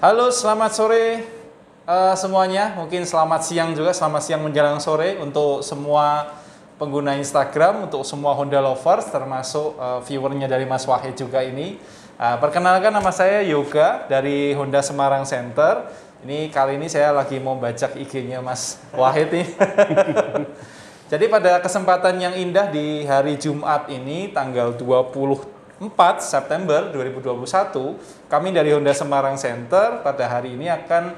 Halo, selamat sore semuanya. Mungkin selamat siang juga, selamat siang menjelang sore untuk semua pengguna Instagram, untuk semua Honda lovers, termasuk viewernya dari Mas Wahid juga ini. Perkenalkan, nama saya Yoga dari Honda Semarang Center. Ini kali ini saya lagi mau bajak IG-nya Mas Wahid nih. Jadi pada kesempatan yang indah di hari Jumat ini, tanggal 24 September 2021, kami dari Honda Semarang Center pada hari ini akan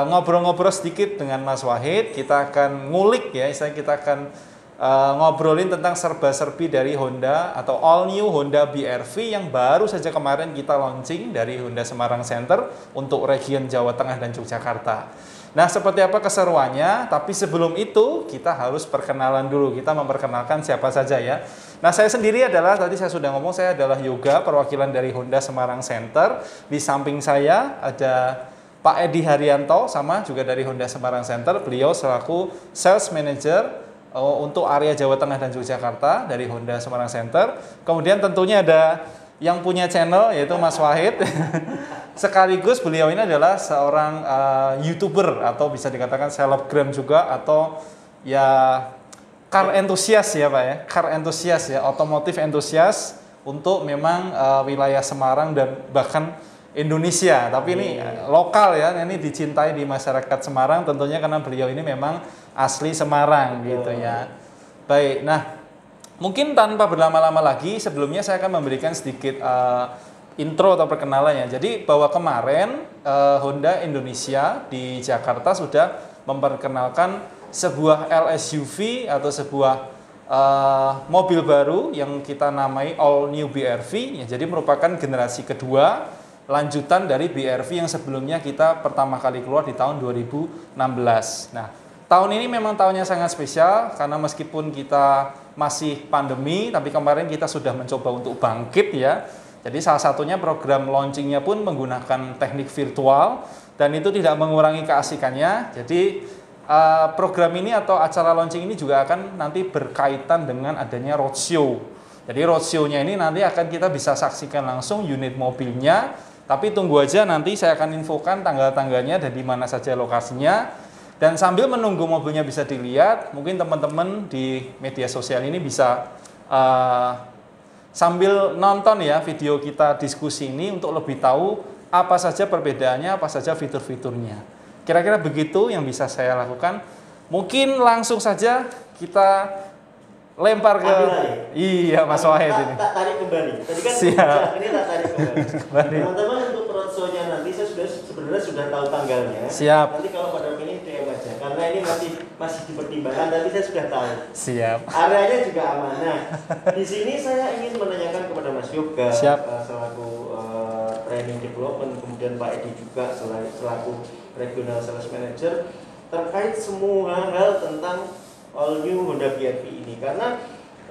ngobrol-ngobrol sedikit dengan Mas Wahid. Kita akan ngulik ya, istilahnya kita akan ngobrolin tentang serba-serbi dari Honda atau all new Honda BR-V yang baru saja kemarin kita launching dari Honda Semarang Center untuk region Jawa Tengah dan Yogyakarta. Nah, seperti apa keseruannya? Tapi sebelum itu, kita harus perkenalan dulu. Kita memperkenalkan siapa saja ya. Nah, saya sendiri adalah, tadi saya sudah ngomong, saya adalah Yoga, perwakilan dari Honda Semarang Center. Di samping saya ada Pak Edi Haryanto, sama juga dari Honda Semarang Center. Beliau selaku Sales Manager untuk area Jawa Tengah dan Yogyakarta dari Honda Semarang Center. Kemudian tentunya ada yang punya channel, yaitu Mas Wahid. Sekaligus beliau ini adalah seorang YouTuber atau bisa dikatakan selebgram juga, atau ya car enthusiast ya Pak ya, car enthusiast ya, otomotif enthusiast untuk memang wilayah Semarang dan bahkan Indonesia. Tapi ini lokal ya, ini dicintai di masyarakat Semarang tentunya karena beliau ini memang asli Semarang gitu ya. Baik, nah mungkin tanpa berlama-lama lagi, sebelumnya saya akan memberikan sedikit intro atau perkenalannya. Jadi bahwa kemarin Honda Indonesia di Jakarta sudah memperkenalkan sebuah LSUV atau sebuah mobil baru yang kita namai All New BR-V. Ya, jadi merupakan generasi kedua lanjutan dari BR-V yang sebelumnya kita pertama kali keluar di tahun 2016. Nah, tahun ini memang tahunnya sangat spesial karena meskipun kita masih pandemi, tapi kemarin kita sudah mencoba untuk bangkit ya. Jadi salah satunya program launchingnya pun menggunakan teknik virtual dan itu tidak mengurangi keasikannya. Jadi program ini atau acara launching ini juga akan nanti berkaitan dengan adanya roadshow. Jadi roadshow-nya ini nanti akan kita bisa saksikan langsung unit mobilnya. Tapi tunggu aja, nanti saya akan infokan tanggal-tanggalnya dan di mana saja lokasinya. Dan sambil menunggu mobilnya bisa dilihat, mungkin teman-teman di media sosial ini bisa sambil nonton ya video kita diskusi ini untuk lebih tahu apa saja perbedaannya, apa saja fitur-fiturnya. Kira-kira begitu yang bisa saya lakukan. Mungkin langsung saja kita lempar ke iya Mas Wahid ini. Tak tarik kembali. Tadi kan siap. Ini tak tarik kembali. Teman-teman untuk roadshow-nya nanti saya sebenarnya sudah tahu tanggalnya. Siap. Nanti kalau pada ini DM aja karena ini masih dipertimbangkan. Tapi saya sudah tahu. Siap. Areanya juga aman. Nah, di sini saya ingin menanyakan kepada Mas Yoga selaku training development, kemudian Pak Edi juga selaku regional sales manager terkait semua hal tentang all new Honda BR-V ini, karena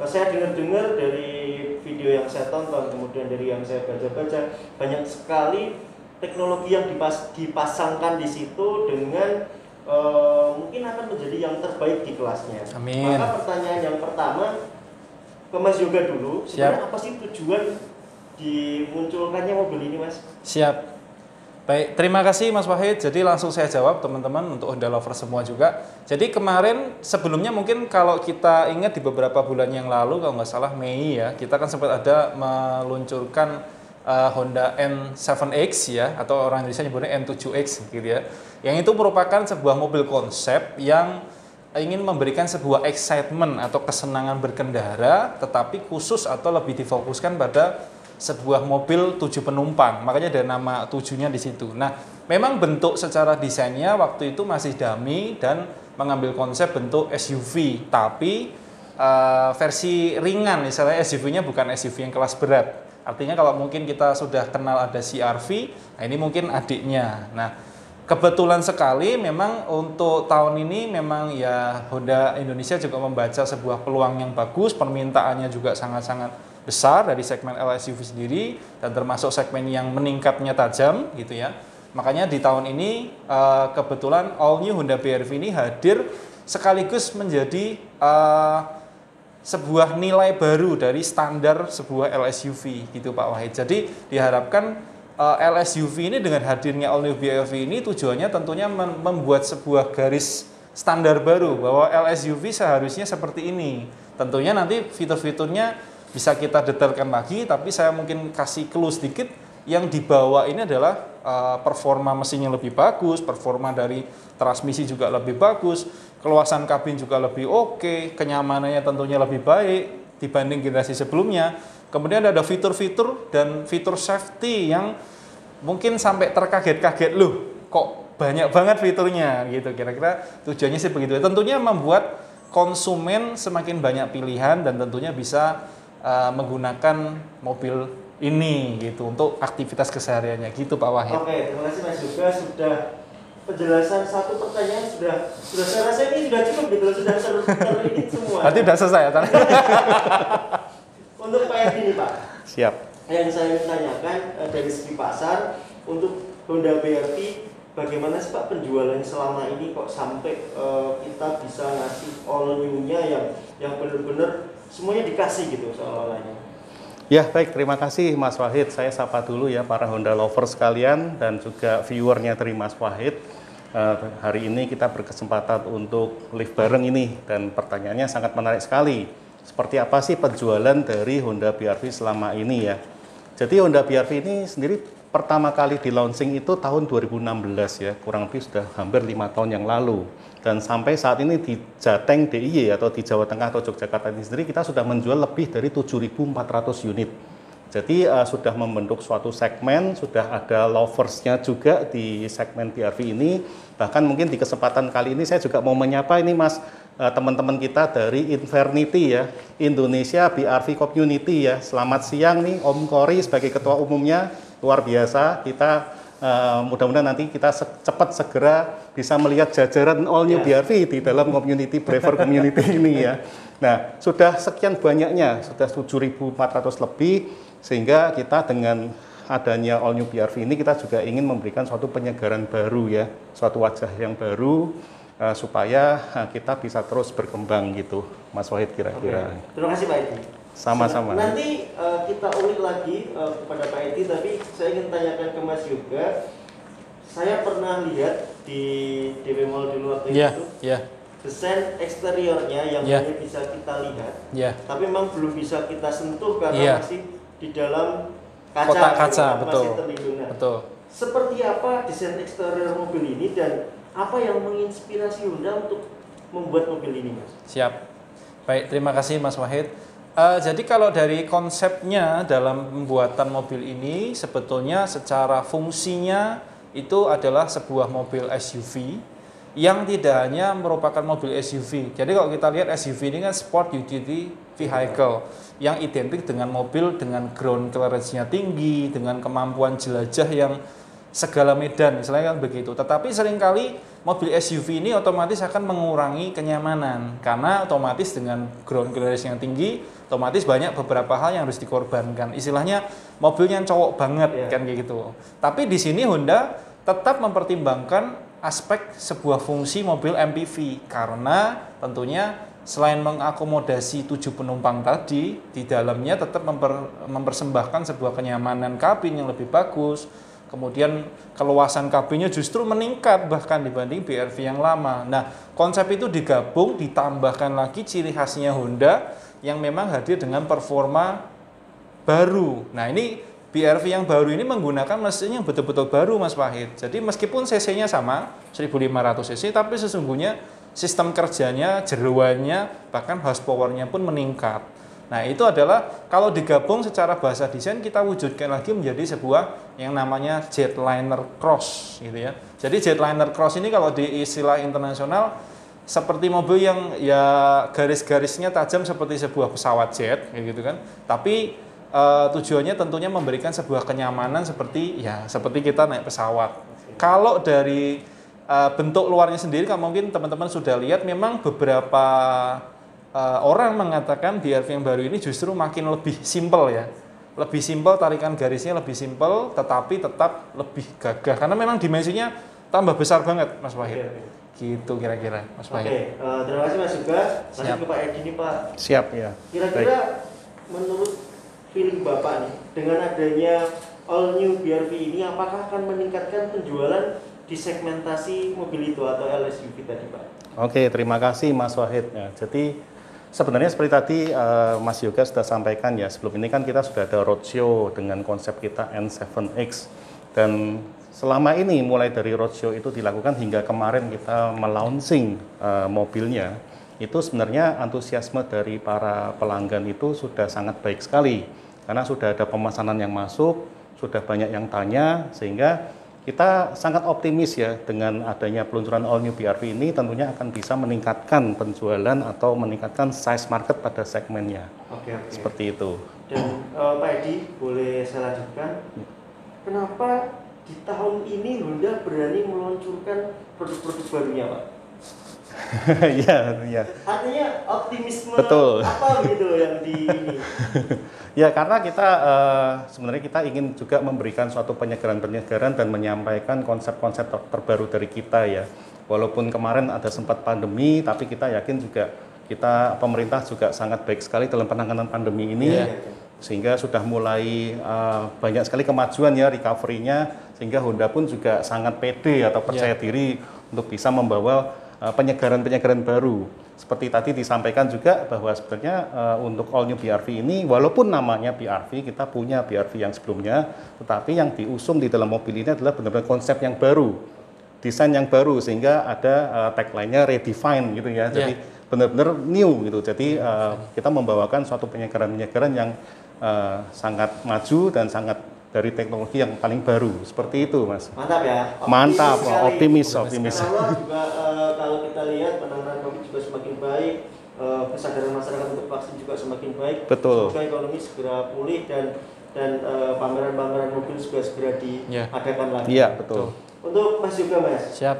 saya dengar-dengar dari video yang saya tonton, kemudian dari yang saya baca-baca, banyak sekali teknologi yang dipasangkan di situ dengan mungkin akan menjadi yang terbaik di kelasnya. Amin. Maka pertanyaan yang pertama ke Mas Yoga dulu, sebenarnya apa sih tujuan dimunculkannya mobil ini, Mas? Siap. Baik, terima kasih Mas Wahid. Jadi langsung saya jawab teman-teman untuk Honda lover semua juga. Jadi kemarin sebelumnya mungkin kalau kita ingat di beberapa bulan yang lalu, kalau nggak salah Mei ya, kita kan sempat ada meluncurkan Honda N7X ya, atau orang Indonesia nyebutnya N7X gitu ya. Yang itu merupakan sebuah mobil konsep yang ingin memberikan sebuah excitement atau kesenangan berkendara, tetapi khusus atau lebih difokuskan pada sebuah mobil 7 penumpang, makanya ada nama 7-nya di situ. Nah, memang bentuk secara desainnya waktu itu masih dummy dan mengambil konsep bentuk SUV, tapi versi ringan, misalnya SUV-nya bukan SUV yang kelas berat. Artinya kalau mungkin kita sudah kenal ada CR-V, nah ini mungkin adiknya. Nah, kebetulan sekali memang untuk tahun ini memang ya Honda Indonesia juga membaca sebuah peluang yang bagus, permintaannya juga sangat-sangat besar dari segmen LSUV sendiri dan termasuk segmen yang meningkatnya tajam gitu ya. Makanya di tahun ini kebetulan all new Honda BR-V ini hadir sekaligus menjadi sebuah nilai baru dari standar sebuah LSUV gitu Pak Wahid. Jadi diharapkan LSUV ini dengan hadirnya All New BRV ini tujuannya tentunya membuat sebuah garis standar baru bahwa LSUV seharusnya seperti ini. Tentunya nanti fitur-fiturnya bisa kita detailkan lagi, tapi saya mungkin kasih clue sedikit. Yang dibawa ini adalah performa mesinnya lebih bagus, performa dari transmisi juga lebih bagus, keluasan kabin juga lebih oke, kenyamanannya tentunya lebih baik dibanding generasi sebelumnya. Kemudian ada fitur-fitur dan fitur safety yang mungkin sampai terkaget-kaget, loh kok banyak banget fiturnya gitu. Kira-kira tujuannya sih begitu. Tentunya membuat konsumen semakin banyak pilihan dan tentunya bisa menggunakan mobil ini gitu untuk aktivitas kesehariannya gitu Pak Wahid. Oke, terima kasih Mas Yoga, sudah penjelasan satu pertanyaan sudah saya rasa ini sudah cukup gitu, sudah terlihat semua. Berarti sudah selesai ya? Untuk Pak Edi nih Pak. Siap. Yang saya ingin tanyakan dari segi pasar untuk Honda BRV, bagaimana sih Pak penjualannya selama ini kok sampai kita bisa ngasih all new-nya yang benar-benar semuanya dikasih gitu seolah-olahnya. Ya baik, terima kasih Mas Wahid. Saya sapa dulu ya para Honda lovers sekalian dan juga viewernya dari Mas Wahid. Hari ini kita berkesempatan untuk live bareng ini dan pertanyaannya sangat menarik sekali. Seperti apa sih penjualan dari Honda BRV selama ini ya? Jadi Honda BRV ini sendiri pertama kali di launching itu tahun 2016 ya, kurang lebih sudah hampir 5 tahun yang lalu. Dan sampai saat ini di Jateng DIY atau di Jawa Tengah atau Yogyakarta ini sendiri kita sudah menjual lebih dari 7.400 unit. Jadi sudah membentuk suatu segmen, sudah ada loversnya juga di segmen BRV ini. Bahkan mungkin di kesempatan kali ini saya juga mau menyapa ini Mas, teman-teman kita dari Invernity ya, Indonesia BRV Community ya. Selamat siang nih Om Kori sebagai ketua umumnya, luar biasa. Kita mudah-mudahan nanti kita cepat segera bisa melihat jajaran all new BRV di dalam community Braver community ini ya. Nah, sudah sekian banyaknya, sudah 7.400 lebih, sehingga kita dengan adanya all new BRV ini kita juga ingin memberikan suatu penyegaran baru ya, suatu wajah yang baru supaya kita bisa terus berkembang gitu, Mas Wahid kira-kira. Oke. Terima kasih Pak Edi. Sama-sama. Nanti kita ulik lagi kepada Pak Edi, tapi saya ingin tanyakan ke Mas Yoga. Saya pernah lihat di DW Mall dulu waktu itu, desain eksteriornya yang hanya bisa kita lihat, tapi memang belum bisa kita sentuh karena masih di dalam kotak kaca, masih terlindung. Betul. Seperti apa desain eksterior mobil ini dan apa yang menginspirasi Honda untuk membuat mobil ini, Mas? Siap. Baik, terima kasih Mas Wahid. Jadi kalau dari konsepnya dalam pembuatan mobil ini sebetulnya secara fungsinya itu adalah sebuah mobil SUV yang tidak hanya merupakan mobil SUV. Jadi kalau kita lihat SUV ini kan sport utility vehicle yang identik dengan mobil dengan ground clearance-nya tinggi, dengan kemampuan jelajah yang segala medan, misalnya kan begitu. Tetapi seringkali mobil SUV ini otomatis akan mengurangi kenyamanan karena otomatis dengan ground clearance yang tinggi, otomatis banyak beberapa hal yang harus dikorbankan. Istilahnya mobil yang cowok banget kan kayak gitu. Tapi di sini Honda tetap mempertimbangkan aspek sebuah fungsi mobil MPV karena tentunya selain mengakomodasi 7 penumpang tadi, di dalamnya tetap mempersembahkan sebuah kenyamanan kabin yang lebih bagus. Kemudian keluasan kabinnya justru meningkat bahkan dibanding BRV yang lama. Nah, konsep itu digabung, ditambahkan lagi ciri khasnya Honda yang memang hadir dengan performa baru. Nah, ini BRV yang baru ini menggunakan mesin yang betul-betul baru, Mas Wahid. Jadi meskipun cc-nya sama, 1500 cc, tapi sesungguhnya sistem kerjanya, jeroannya, bahkan horsepower-nya pun meningkat. Nah, itu adalah kalau digabung secara bahasa desain kita wujudkan lagi menjadi sebuah yang namanya Jetliner Cross gitu ya. Jadi Jetliner Cross ini kalau di istilah internasional seperti mobil yang ya garis-garisnya tajam seperti sebuah pesawat jet gitu kan. Tapi tujuannya tentunya memberikan sebuah kenyamanan seperti kita naik pesawat. Kalau dari bentuk luarnya sendiri, kalau mungkin teman-teman sudah lihat, memang beberapa orang mengatakan BRV yang baru ini justru makin lebih simpel ya. Lebih simpel, tarikan garisnya lebih simpel, tetapi tetap lebih gagah. Karena memang dimensinya tambah besar banget, Mas Wahid. Gitu kira-kira, Mas Wahid. Terima kasih Mas Yoga. Lanjut ke Pak Edi nih Pak. Siap ya. Kira-kira menurut feeling Bapak nih, dengan adanya all new BRV ini apakah akan meningkatkan penjualan di segmentasi mobil itu atau LSUV tadi Pak? Oke, terima kasih Mas Wahid. Ya, jadi sebenarnya seperti tadi Mas Yoga sudah sampaikan ya, sebelum ini kan kita sudah ada roadshow dengan konsep kita N7X. Dan selama ini mulai dari roadshow itu dilakukan hingga kemarin kita melaunching mobilnya, itu sebenarnya antusiasme dari para pelanggan itu sudah sangat baik sekali. Karena sudah ada pemesanan yang masuk, sudah banyak yang tanya, sehingga kita sangat optimis ya dengan adanya peluncuran all new BRV ini tentunya akan bisa meningkatkan penjualan atau meningkatkan size market pada segmennya. Oke. Seperti itu. Dan Pak Edi, boleh saya lanjutkan? Kenapa di tahun ini Honda berani meluncurkan produk-produk barunya Pak? Iya. Artinya optimisme Betul. apa gitu yang di ini? Ya karena kita sebenarnya kita ingin juga memberikan suatu penyegaran-penyegaran dan menyampaikan konsep-konsep terbaru dari kita ya. Walaupun kemarin ada sempat pandemi, tapi kita yakin juga pemerintah juga sangat baik sekali dalam penanganan pandemi ini. Sehingga sudah mulai banyak sekali kemajuan ya recovery-nya, sehingga Honda pun juga sangat pede atau percaya diri untuk bisa membawa penyegaran-penyegaran baru. Seperti tadi disampaikan juga bahwa sebenarnya untuk all new BRV ini walaupun namanya BRV, kita punya BRV yang sebelumnya, tetapi yang diusung di dalam mobil ini adalah benar-benar konsep yang baru, desain yang baru, sehingga ada tagline-nya redefine gitu ya. Jadi benar-benar new gitu. Jadi kita membawakan suatu penyegaran-penyegaran yang sangat maju dan sangat dari teknologi yang paling baru, seperti itu Mas. Mantap ya. Mantap, optimis. Juga kalau kita lihat penanganan COVID juga semakin baik, kesadaran masyarakat untuk vaksin juga semakin baik. Betul. Semoga ekonomi segera pulih dan pameran-pameran mobil juga segera diadakan lagi. Iya, betul. Untuk Mas juga Mas. Siap.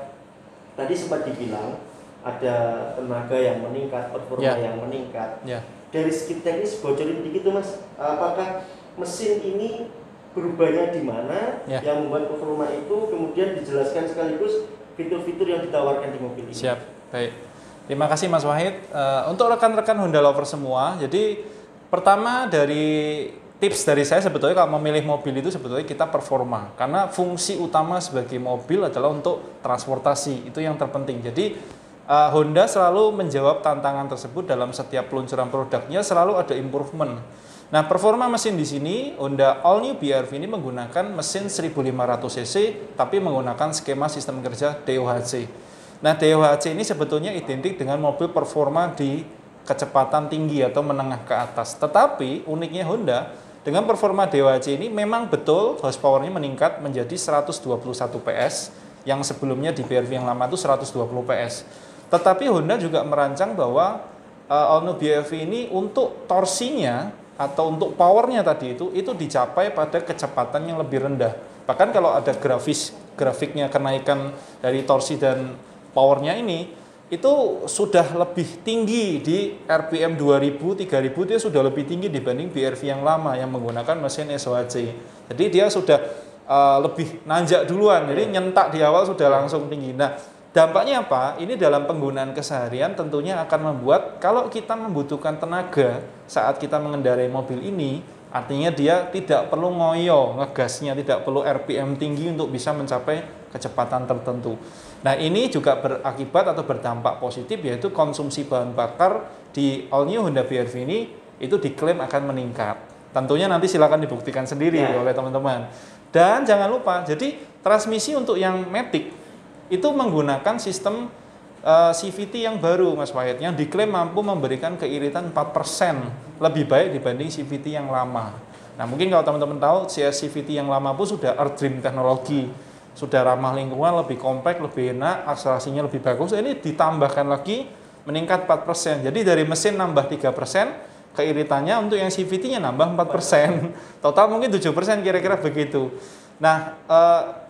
Tadi sempat dibilang ada tenaga yang meningkat, performa yang meningkat. Dari segi teknis bocorin dikit tuh Mas, apakah mesin ini berubahnya di mana yang membuat performa itu, kemudian dijelaskan sekaligus fitur-fitur yang ditawarkan di mobil ini. Siap, baik. Terima kasih Mas Wahid. Untuk rekan-rekan Honda lover semua, jadi pertama dari tips dari saya sebetulnya kalau memilih mobil itu sebetulnya kita performa. Karena fungsi utama sebagai mobil adalah untuk transportasi, itu yang terpenting. Jadi Honda selalu menjawab tantangan tersebut dalam setiap peluncuran produknya, selalu ada improvement. Nah, performa mesin di sini Honda All New BRV ini menggunakan mesin 1500 cc tapi menggunakan skema sistem kerja DOHC. Nah, DOHC ini sebetulnya identik dengan mobil performa di kecepatan tinggi atau menengah ke atas. Tetapi uniknya Honda dengan performa DOHC ini memang betul horsepower-nya meningkat menjadi 121 PS yang sebelumnya di BRV yang lama itu 120 PS. Tetapi Honda juga merancang bahwa All New BRV ini untuk torsinya atau untuk powernya tadi itu dicapai pada kecepatan yang lebih rendah. Bahkan kalau ada grafiknya kenaikan dari torsi dan powernya ini, itu sudah lebih tinggi di RPM 2000, 3000 dia sudah lebih tinggi dibanding BRV yang lama yang menggunakan mesin SOHC. Jadi dia sudah lebih nanjak duluan, jadi nyentak di awal sudah langsung tinggi. Nah, dampaknya apa? Ini dalam penggunaan keseharian tentunya akan membuat kalau kita membutuhkan tenaga saat kita mengendarai mobil ini, artinya dia tidak perlu ngoyo ngegasnya, tidak perlu RPM tinggi untuk bisa mencapai kecepatan tertentu. Nah, ini juga berakibat atau berdampak positif, yaitu konsumsi bahan bakar di All New Honda BRV ini itu diklaim akan meningkat. Tentunya nanti silakan dibuktikan sendiri oleh teman-teman. Dan jangan lupa, jadi transmisi untuk yang Matic itu menggunakan sistem CVT yang baru Mas Wahid, yang diklaim mampu memberikan keiritan 4% lebih baik dibanding CVT yang lama. Nah, mungkin kalau teman-teman tahu CVT yang lama pun sudah Earth Dream teknologi, sudah ramah lingkungan, lebih kompak, lebih enak, akselerasinya lebih bagus. Ini ditambahkan lagi meningkat 4%. Jadi dari mesin nambah 3%, keiritannya untuk yang CVT-nya nambah 4%. Total mungkin 7% kira-kira begitu. Nah,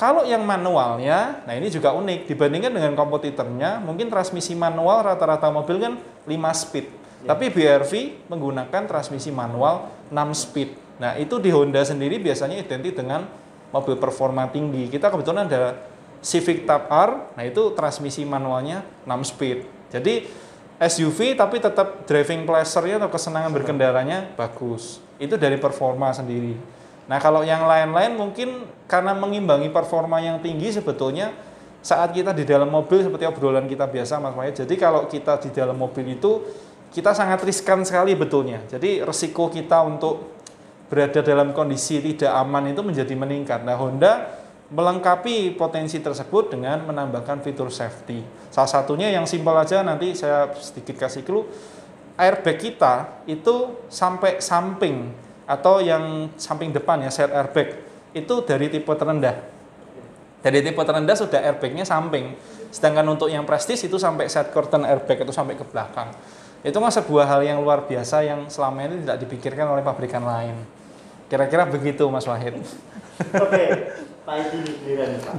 kalau yang manualnya, nah ini juga unik dibandingkan dengan kompetitornya. Mungkin transmisi manual rata-rata mobil kan 5 speed, tapi BRV menggunakan transmisi manual 6 speed. Nah, itu di Honda sendiri biasanya identik dengan mobil performa tinggi. Kita kebetulan ada Civic Type R, nah itu transmisi manualnya 6 speed. Jadi SUV tapi tetap driving pleasure-nya atau kesenangan berkendaranya bagus. Itu dari performa sendiri. Nah, kalau yang lain-lain mungkin karena mengimbangi performa yang tinggi sebetulnya saat kita di dalam mobil seperti obrolan kita biasa Mas Wahid. Jadi kalau kita di dalam mobil itu kita sangat riskan sekali betulnya. Jadi resiko kita untuk berada dalam kondisi tidak aman itu menjadi meningkat. Nah, Honda melengkapi potensi tersebut dengan menambahkan fitur safety. Salah satunya yang simpel aja, nanti saya sedikit kasih clue, airbag kita itu sampai samping atau yang samping depan ya, side airbag itu dari tipe terendah. Dari tipe terendah sudah airbagnya samping. Sedangkan untuk yang prestige itu sampai side curtain airbag itu sampai ke belakang. Itu kan sebuah hal yang luar biasa yang selama ini tidak dipikirkan oleh pabrikan lain. Kira-kira begitu Mas Wahid. Oke, Pak Edi giliran Pak.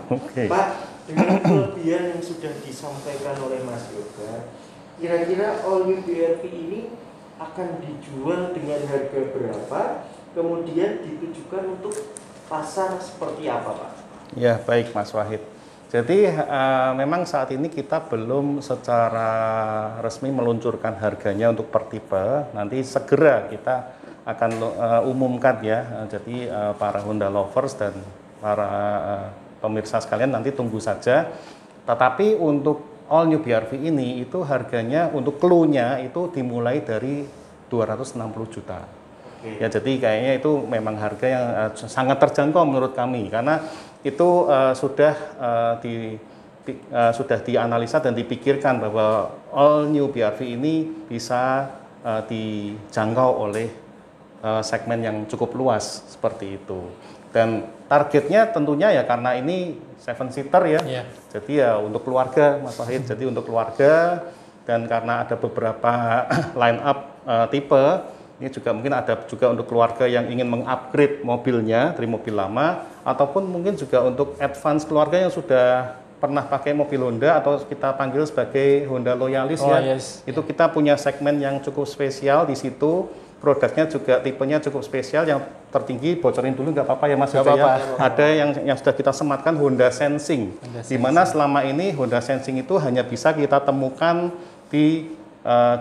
Pak, dengan kelebihan yang sudah disampaikan oleh Mas Yoga, kira-kira all new BRV ini akan dijual dengan harga berapa? Kemudian ditujukan untuk pasar seperti apa, Pak? Ya, baik Mas Wahid. Jadi memang saat ini kita belum secara resmi meluncurkan harganya untuk per tipe. Nanti segera kita akan umumkan ya. Jadi para Honda lovers dan para pemirsa sekalian nanti tunggu saja. Tetapi untuk all new BRV ini itu harganya untuk clue-nya itu dimulai dari 260 juta. Ya, jadi kayaknya itu memang harga yang sangat terjangkau menurut kami karena itu sudah dianalisa dan dipikirkan bahwa all new BRV ini bisa dijangkau oleh segmen yang cukup luas seperti itu. Dan targetnya tentunya ya karena ini 7-seater ya. Yeah. Jadi ya untuk keluarga Mas Wahid. Jadi untuk keluarga dan karena ada beberapa line up tipe, ini juga mungkin ada juga untuk keluarga yang ingin mengupgrade mobilnya dari mobil lama ataupun mungkin juga untuk advance keluarga yang sudah pernah pakai mobil Honda atau kita panggil sebagai Honda loyalis ya. Yes. Itu kita punya segmen yang cukup spesial di situ. Produknya juga tipenya cukup spesial, yang tertinggi bocorin dulu nggak apa-apa ya Mas Yoga ya. Ada yang sudah kita sematkan Honda Sensing, di mana selama ini Honda Sensing itu hanya bisa kita temukan di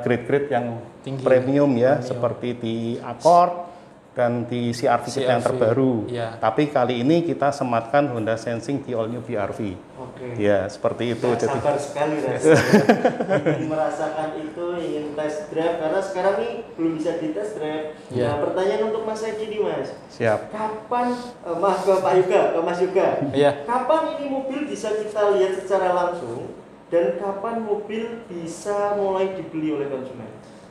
grade-grade yang tinggi, premium ya, seperti di Accord dan di CR-V kita yang terbaru. Ya. Tapi kali ini kita sematkan Honda Sensing di all new BRV. Oke. Ya, seperti itu. Jadi sabar sekali rasanya. Ingin merasakan itu, ingin test drive karena sekarang nih belum bisa di test drive. Ya. Nah, pertanyaan untuk Mas Edi nih Mas. Siap. Kapan maaf ke Pak Yoga, ke Mas Yoga. Iya. Kapan ini mobil bisa kita lihat secara langsung dan kapan mobil bisa mulai dibeli oleh konsumen?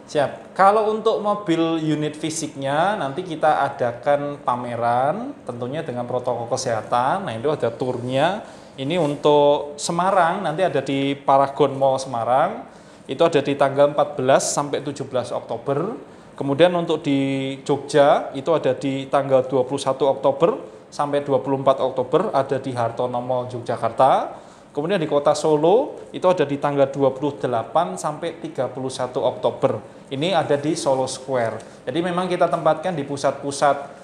Siap. Kalau untuk mobil unit fisiknya nanti kita adakan pameran tentunya dengan protokol kesehatan. Nah, itu ada turnya. Ini untuk Semarang nanti ada di Paragon Mall Semarang. Itu ada di tanggal 14 sampai 17 Oktober. Kemudian untuk di Jogja itu ada di tanggal 21 Oktober sampai 24 Oktober ada di Hartono Mall Yogyakarta. Kemudian di kota Solo itu ada di tanggal 28 sampai 31 Oktober. Ini ada di Solo Square. Jadi memang kita tempatkan di pusat-pusat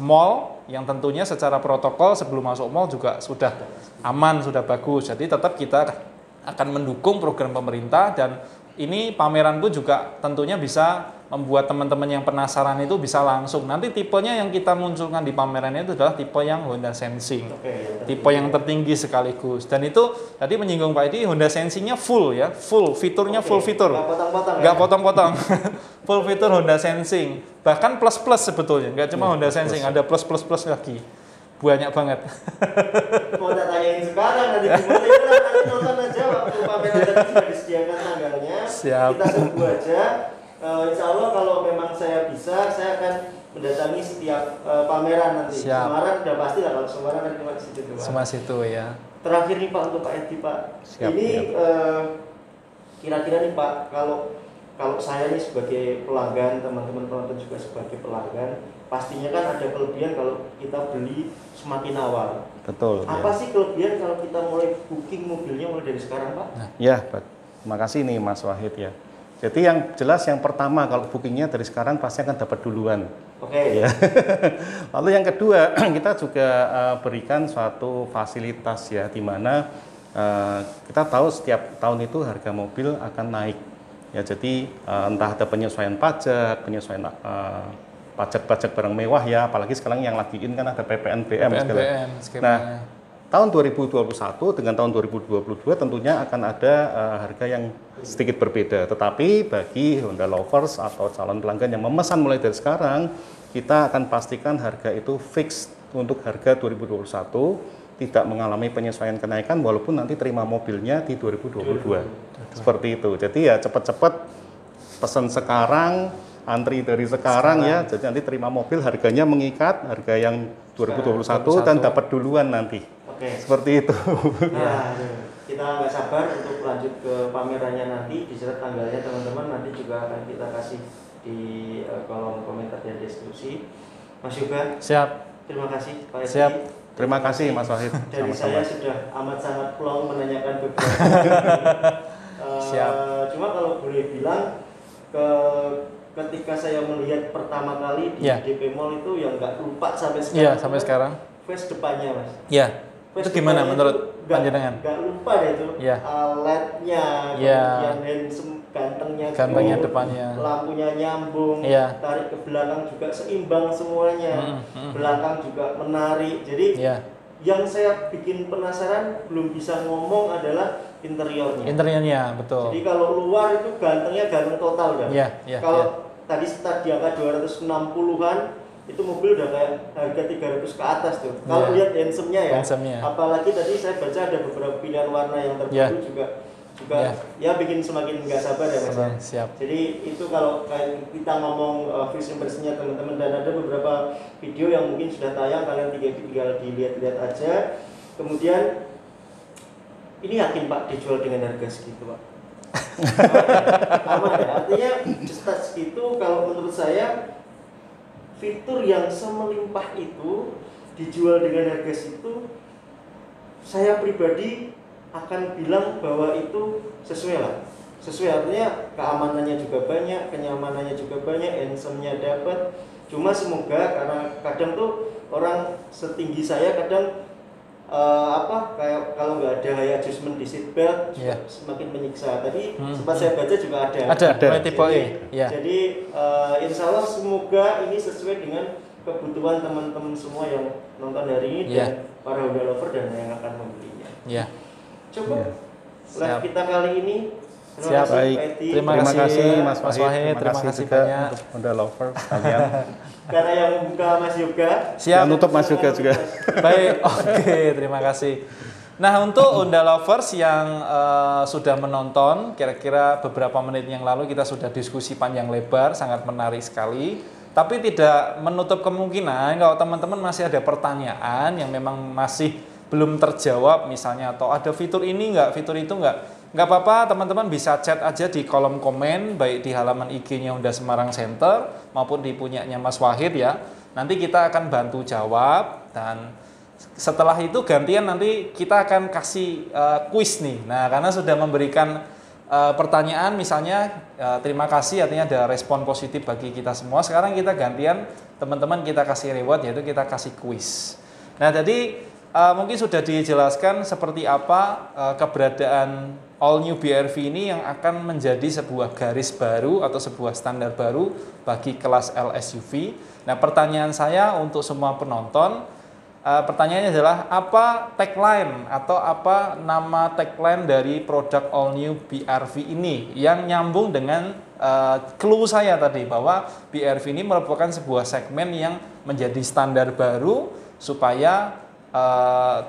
mall yang tentunya secara protokol sebelum masuk mall juga sudah aman, sudah bagus. Jadi tetap kita akan mendukung program pemerintah dan ini pameran pun juga tentunya bisa membuat teman-teman yang penasaran itu bisa langsung. Nanti tipenya yang kita munculkan di pameran itu adalah tipe yang Honda Sensing. Tipe yang tertinggi sekaligus. Dan itu tadi menyinggung Pak Edi, Honda Sensingnya full ya, full fiturnya full fitur. Nggak potong-potong. Full fitur Honda Sensing. Bahkan plus-plus sebetulnya, nggak cuma Honda Sensing, ada plus-plus lagi. Banyak banget. Mau tanyain sekarang nanti nanti nonton aja waktu pameran tadi sudah disediakan tanggalnya. Siap. Kita tunggu aja. Insya Allah kalau memang saya bisa, saya akan mendatangi setiap pameran nanti. Siap. Semarang udah pasti lah, kalau Semarang kan cuma di situ doang. Cuma situ ya. Terakhir nih Pak untuk Pak Edi Pak. Siap, ini kira-kira nih Pak, kalau saya nih sebagai pelanggan, teman-teman penonton juga sebagai pelanggan, pastinya kan ada kelebihan kalau kita beli semakin awal. Betul. Apa sih kelebihan kalau kita mulai booking mobilnya mulai dari sekarang Pak? Ya, terima kasih nih Mas Wahid ya. Jadi yang jelas yang pertama kalau bookingnya dari sekarang pasti akan dapat duluan. Oke. Ya. Lalu yang kedua kita juga berikan suatu fasilitas ya, di mana kita tahu setiap tahun itu harga mobil akan naik. Ya, jadi entah ada penyesuaian pajak, penyesuaian pajak-pajak barang mewah ya, apalagi sekarang yang lagi in kan ada PPNBM. skemanya. Nah, tahun 2021 dengan tahun 2022 tentunya akan ada harga yang sedikit berbeda. Tetapi bagi Honda Lovers atau calon pelanggan yang memesan mulai dari sekarang, kita akan pastikan harga itu fix untuk harga 2021, tidak mengalami penyesuaian kenaikan walaupun nanti terima mobilnya di 2022. Seperti itu. Jadi ya cepat-cepat pesan sekarang, antri dari sekarang ya, jadi nanti terima mobil harganya mengikat, harga yang 2021 dan dapat duluan nanti. Oke. Seperti itu. Nah, kita nggak sabar untuk lanjut ke pamerannya nanti, disertai tanggalnya teman-teman, nanti juga akan kita kasih di kolom komentar dan deskripsi. Mas Yoga, Siap. terima kasih Pak Edi. Siap. Terima kasih Mas Wahid. Dari saya sudah amat sangat plong menanyakan beberapa Siap. Cuma kalau boleh bilang, ketika saya melihat pertama kali di DP Mall itu yang nggak lupa sampai sekarang. Iya, sampai sekarang. Face depannya, Mas. Iya. Itu gimana menurut panjenengan? Nggak lupa deh itu. Iya. LED-nya, Iya. kemudian handsome gantengnya, Depannya. lampunya nyambung, Iya. tarik ke belakang juga seimbang semuanya. Belakang juga menarik. Jadi yang saya bikin penasaran belum bisa ngomong adalah interiornya. Interiornya, betul. Jadi kalau luar itu gantengnya ganteng total kan. Kalau tadi start di angka 260-an, itu mobil udah kayak harga 300 ke atas tuh. Kalau lihat handsome-nya ya. Apalagi tadi saya baca ada beberapa pilihan warna yang terbaru juga ya bikin semakin nggak sabar ya Mas. Siap. Jadi itu kalau kayak kita ngomong first impression-nya teman-teman, dan ada beberapa video yang mungkin sudah tayang, kalian tinggal dilihat-lihat aja. Kemudian ini yakin Pak dijual dengan harga segitu Pak? Aman ya, artinya start segitu. Kalau menurut saya fitur yang semelimpah itu dijual dengan harga segitu, saya pribadi akan bilang bahwa itu sesuai lah. Sesuai artinya keamanannya juga banyak, kenyamanannya juga banyak, handsome-nya dapat. Cuma semoga, karena kadang tuh orang setinggi saya kadang kayak kalau nggak ada high adjustment di seat belt semakin menyiksa. Tadi sempat saya baca juga ada. Jadi insya Allah semoga ini sesuai dengan kebutuhan teman-teman semua yang nonton hari ini dan para Honda lover dan yang akan membelinya. Cukup live kita kali ini. Terima kasih Pak Edi. Terima kasih Mas Wahid. Terima kasih banyak untuk Honda lover kalian. Karena yang membuka Mas Yoga. Siap. Yang nutup Mas Yoga juga. Baik, oke, terima kasih. Nah, untuk Honda lovers yang sudah menonton, kira-kira beberapa menit yang lalu kita sudah diskusi panjang lebar, sangat menarik sekali. Tapi tidak menutup kemungkinan kalau teman-teman masih ada pertanyaan yang memang masih belum terjawab misalnya, atau ada fitur ini enggak, fitur itu enggak apa-apa, teman-teman bisa chat aja di kolom komen, baik di halaman IG-nya Honda Semarang Center maupun di punyanya Mas Wahid ya. Nanti kita akan bantu jawab, dan setelah itu gantian nanti kita akan kasih kuis nih. Nah, karena sudah memberikan pertanyaan misalnya, terima kasih, artinya ada respon positif bagi kita semua. Sekarang kita gantian, teman-teman kita kasih reward, yaitu kita kasih kuis. Nah, jadi mungkin sudah dijelaskan seperti apa keberadaan All New BR-V ini yang akan menjadi sebuah garis baru atau sebuah standar baru bagi kelas L SUV. Nah, pertanyaan saya untuk semua penonton, pertanyaannya adalah apa tagline atau apa nama tagline dari produk All New BR-V ini yang nyambung dengan clue saya tadi, bahwa BR-V ini merupakan sebuah segmen yang menjadi standar baru supaya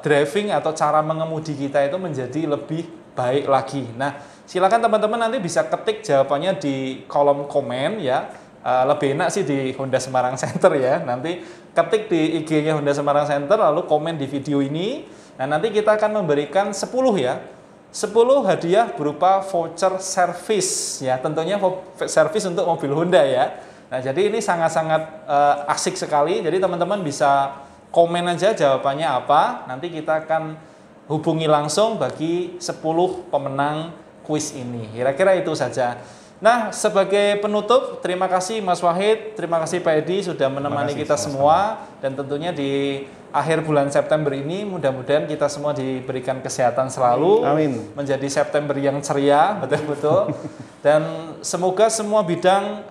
driving atau cara mengemudi kita itu menjadi lebih baik lagi. Nah, silakan teman-teman nanti bisa ketik jawabannya di kolom komen ya. Lebih enak sih di Honda Semarang Center ya. Nanti ketik di IG-nya Honda Semarang Center lalu komen di video ini. Nah, nanti kita akan memberikan 10 ya. 10 hadiah berupa voucher service ya. Tentunya service untuk mobil Honda ya. Nah, jadi ini sangat-sangat asik sekali. Jadi teman-teman bisa komen aja jawabannya apa. Nanti kita akan hubungi langsung bagi 10 pemenang kuis ini. Kira-kira itu saja. Nah, sebagai penutup, terima kasih Mas Wahid, terima kasih Pak Edi sudah menemani kita semua, dan tentunya di akhir bulan September ini mudah-mudahan kita semua diberikan kesehatan selalu. Amin. Menjadi September yang ceria, betul-betul. Dan semoga semua bidang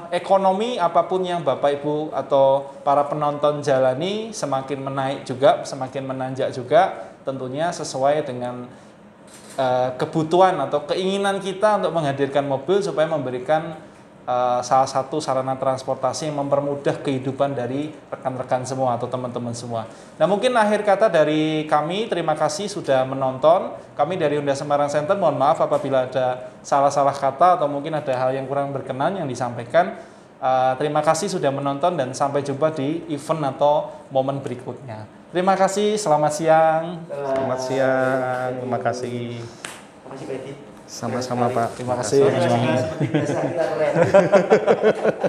ekonomi apapun yang Bapak Ibu atau para penonton jalani semakin menaik juga, semakin menanjak juga, tentunya sesuai dengan kebutuhan atau keinginan kita untuk menghadirkan mobil supaya memberikan salah satu sarana transportasi yang mempermudah kehidupan dari rekan-rekan semua atau teman-teman semua. Nah, mungkin akhir kata dari kami, terima kasih sudah menonton. Kami dari Honda Semarang Center, mohon maaf apabila ada salah-salah kata atau mungkin ada hal yang kurang berkenan yang disampaikan. Terima kasih sudah menonton dan sampai jumpa di event atau momen berikutnya. Terima kasih, selamat siang. Selamat siang, terima kasih. Terima kasih Pak Edi. Sama-sama Pak. Terima kasih. Seperti biasa kita keren.